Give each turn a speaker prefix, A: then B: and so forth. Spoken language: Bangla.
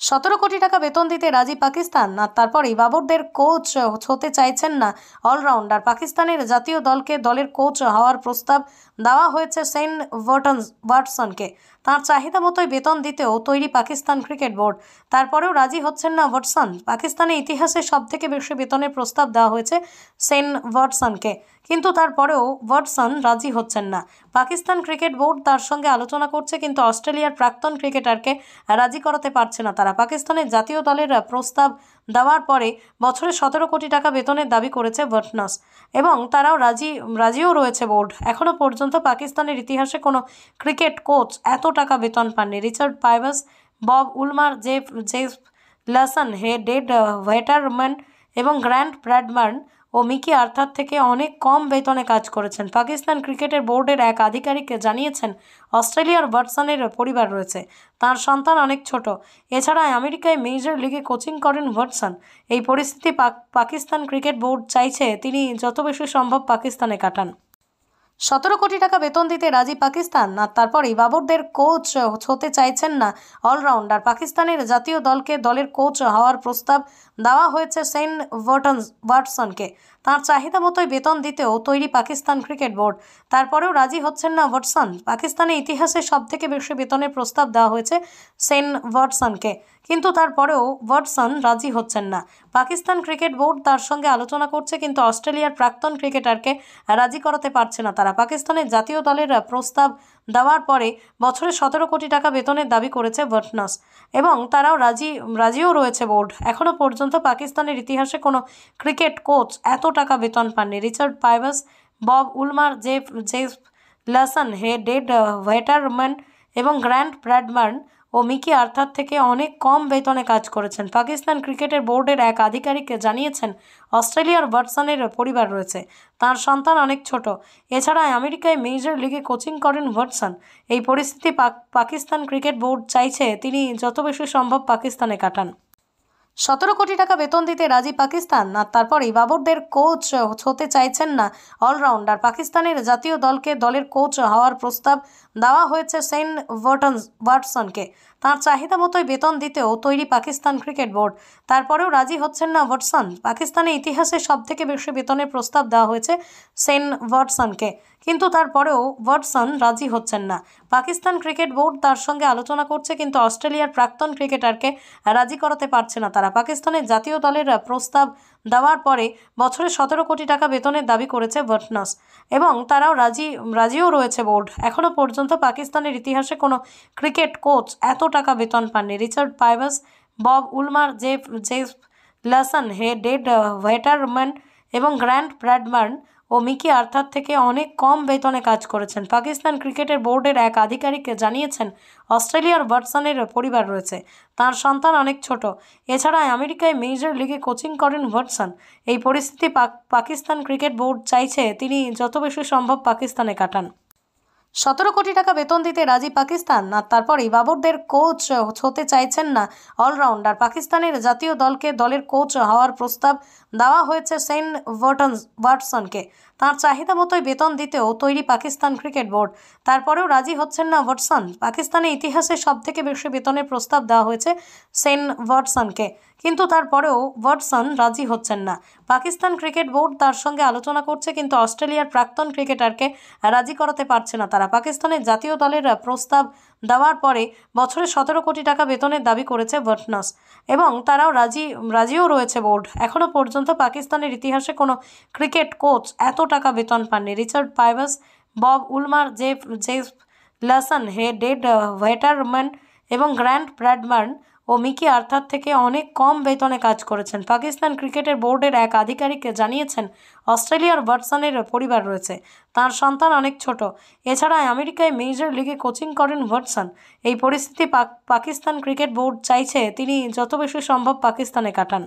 A: 17 কোটি টাকা বেতন দিতে রাজি পাকিস্তান। আর তারপরেই বাবরদের কোচ হতে চাইছেন না অলরাউন্ডার। পাকিস্তানের জাতীয় দলের কোচ হওয়ার প্রস্তাব দেওয়া হয়েছে শেন ওয়াটসনকে। তার চাহিদা মতোই বেতন দিতেও তৈরি পাকিস্তান ক্রিকেট বোর্ড। তারপরেও রাজি হচ্ছেন না ওয়াটসন। পাকিস্তানের ইতিহাসে সবথেকে বেশি বেতনের প্রস্তাব দেওয়া হয়েছে শেন ওয়াটসনকে, কিন্তু তারপরেও ওয়াটসন রাজি হচ্ছেন না। পাকিস্তান ক্রিকেট বোর্ড তার সঙ্গে আলোচনা করছে, কিন্তু অস্ট্রেলিয়ার প্রাক্তন ক্রিকেটারকে রাজি করাতে পারছে না তারা। পাকিস্তানের জাতীয় দলের প্রস্তাব দেওয়ার পরে বছরে 17 কোটি টাকা বেতনের দাবি করেছে ওয়াটসন, এবং তারাও রাজিও রয়েছে বোর্ড। এখনও পর্যন্ত পাকিস্তানের ইতিহাসে কোনো ক্রিকেট কোচ এত টাকা বেতন পাননি। রিচার্ড পাইভাস, বব উলমার, জেফ লাসন, ডেড ওয়েটারম্যান এবং গ্র্যান্ট ব্র্যাডম্যান ও মিকি আর্থার থেকে অনেক কম বেতনে কাজ করেছেন। পাকিস্তান ক্রিকেটের বোর্ডের এক আধিকারিক জানিয়েছেন, অস্ট্রেলিয়ার ওয়াটসনের পরিবার রয়েছে, তার সন্তান অনেক ছোট। এছাড়া আমেরিকায় মেজর লিগে কোচিং করেন ওয়াটসন। এই পরিস্থিতি পাকিস্তান ক্রিকেট বোর্ড চাইছে তিনি যত বেশি সম্ভব পাকিস্তানে কাটান। 17 কোটি টাকা বেতন দিতে রাজি পাকিস্তান। আর তারপরেই বাবরদের কোচ হতে চাইছেন না অলরাউন্ডার। পাকিস্তানের জাতীয় দলের কোচ হওয়ার প্রস্তাব দেওয়া হয়েছে শেন ওয়াটসনকে। তার চাহিদা মতোই বেতন দিতেও তৈরি পাকিস্তান ক্রিকেট বোর্ড। তারপরেও রাজি হচ্ছেন না ওয়াটসন। পাকিস্তানের ইতিহাসে সবথেকে বেশি বেতনের প্রস্তাব দেওয়া হয়েছে শেন ওয়াটসনকে, কিন্তু তারপরেও ওয়াটসন রাজি হচ্ছেন না। পাকিস্তান ক্রিকেট বোর্ড তার সঙ্গে আলোচনা করছে, কিন্তু অস্ট্রেলিয়ার প্রাক্তন ক্রিকেটারকে রাজি করাতে পারছে না তারা। পাকিস্তানের জাতীয় দলের প্রস্তাব দেওয়ার পরে বছরে 17 কোটি টাকা বেতনের দাবি করেছে ওয়াটসন, এবং তারাও রাজিও রয়েছে বোর্ড। এখনও পর্যন্ত পাকিস্তানের ইতিহাসে কোনো ক্রিকেট কোচ এত টাকা বেতন পাননি। রিচার্ড পাইভাস, বব উলমার, জেফ লাসন, ডেড ওয়েটারম্যান এবং গ্র্যান্ট ব্র্যাডম্যান ও মিকি আর্থার থেকে অনেক কম বেতনে কাজ করেছেন। পাকিস্তান ক্রিকেটের বোর্ডের এক আধিকারিক জানিয়েছেন, অস্ট্রেলিয়ার ওয়াটসনের পরিবার রয়েছে, তার সন্তান অনেক ছোট। এছাড়া আমেরিকায় মেজর লিগে কোচিং করেন ওয়াটসন। এই পরিস্থিতি পাকিস্তান ক্রিকেট বোর্ড চাইছে তিনি যত বেশি সম্ভব পাকিস্তানে কাটান। 17 কোটি টাকা বেতন দিতে রাজি পাকিস্তান। আর তারপরেই বাবরদের কোচ হতে চাইছেন না অলরাউন্ডার। পাকিস্তানের জাতীয় দলের কোচ হওয়ার প্রস্তাব দেওয়া হয়েছে শেন ওয়াটসনকে। তার চাহিদা মতোই বেতন দিতেও তৈরি পাকিস্তান ক্রিকেট বোর্ড। তারপরেও রাজি হচ্ছেন না ওয়াটসন। পাকিস্তানের ইতিহাসে সবথেকে বেশি বেতনের প্রস্তাব দেওয়া হয়েছে শেন ওয়াটসনকে, কিন্তু তারপরেও ওয়াটসন রাজি হচ্ছেন না। পাকিস্তান ক্রিকেট বোর্ড তার সঙ্গে আলোচনা করছে, কিন্তু অস্ট্রেলিয়ার প্রাক্তন ক্রিকেটারকে রাজি করাতে পারছে না তারা। পাকিস্তানের জাতীয় দলের প্রস্তাব দেওয়ার পরে বছরে 17 কোটি টাকা বেতনের দাবি করেছে ওয়াটসন, এবং তারাও রাজিও রয়েছে বোর্ড। এখনও পর্যন্ত পাকিস্তানের ইতিহাসে কোনো ক্রিকেট কোচ এত টাকা বেতন পাননি। রিচার্ড পাইভাস, বব উলমার, জেফ লাসন, ডেড ওয়েটারম্যান এবং গ্র্যান্ট ব্র্যাডম্যান ও মিকি আর্থার থেকে অনেক কম বেতনে কাজ করেছেন। পাকিস্তান ক্রিকেটের বোর্ডের এক আধিকারিক জানিয়েছেন, অস্ট্রেলিয়ার ওয়াটসনের পরিবার রয়েছে, তার সন্তান অনেক ছোট। এছাড়া আমেরিকায় মেজর লিগে কোচিং করেন ওয়াটসন। এই পরিস্থিতি পাকিস্তান ক্রিকেট বোর্ড চাইছে তিনি যত বেশি সম্ভব পাকিস্তানে কাটান। 17 কোটি টাকা বেতন দিতে রাজি পাকিস্তান। আর তারপরেই বাবরদের কোচ হতে চাইছেন না অলরাউন্ডার। পাকিস্তানের জাতীয় দলের কোচ হওয়ার প্রস্তাব দেওয়া হয়েছে শেন ওয়াটসনকে। তার চাহিদা মতোই বেতন দিতেও তৈরি পাকিস্তান ক্রিকেট বোর্ড। তারপরেও রাজি হচ্ছেন না ওয়াটসন। পাকিস্তানের ইতিহাসে সবথেকে বেশি বেতনের প্রস্তাব দেওয়া হয়েছে শেন ওয়াটসনকে, কিন্তু তারপরেও ওয়াটসন রাজি হচ্ছেন না। পাকিস্তান ক্রিকেট বোর্ড তার সঙ্গে আলোচনা করছে, কিন্তু অস্ট্রেলিয়ার প্রাক্তন ক্রিকেটারকে রাজি করাতে পারছে না তারা। পাকিস্তানের জাতীয় দলের প্রস্তাব দেওয়ার পরে বছরে 17 কোটি টাকা বেতনের দাবি করেছে ওয়াটসন, এবং তারাও রাজিও রয়েছে বোর্ড। এখনও পর্যন্ত পাকিস্তানের ইতিহাসে কোনো ক্রিকেট কোচ এত টাকা বেতন পাননি। রিচার্ড পাইভাস, বব উলমার, জেফ লাসন, ডেড ওয়েটারম্যান এবং গ্র্যান্ট ব্র্যাডম্যান ও মিকি আর্থার থেকে অনেক কম বেতনে কাজ করেছেন। পাকিস্তান ক্রিকেটের বোর্ডের এক আধিকারিক জানিয়েছেন, অস্ট্রেলিয়ার ওয়াটসনের পরিবার রয়েছে, তার সন্তান অনেক ছোট। এছাড়া আমেরিকায় মেজর লিগে কোচিং করেন ওয়াটসন। এই পরিস্থিতি পাকিস্তান ক্রিকেট বোর্ড চাইছে তিনি যত বেশি সম্ভব পাকিস্তানে কাটান।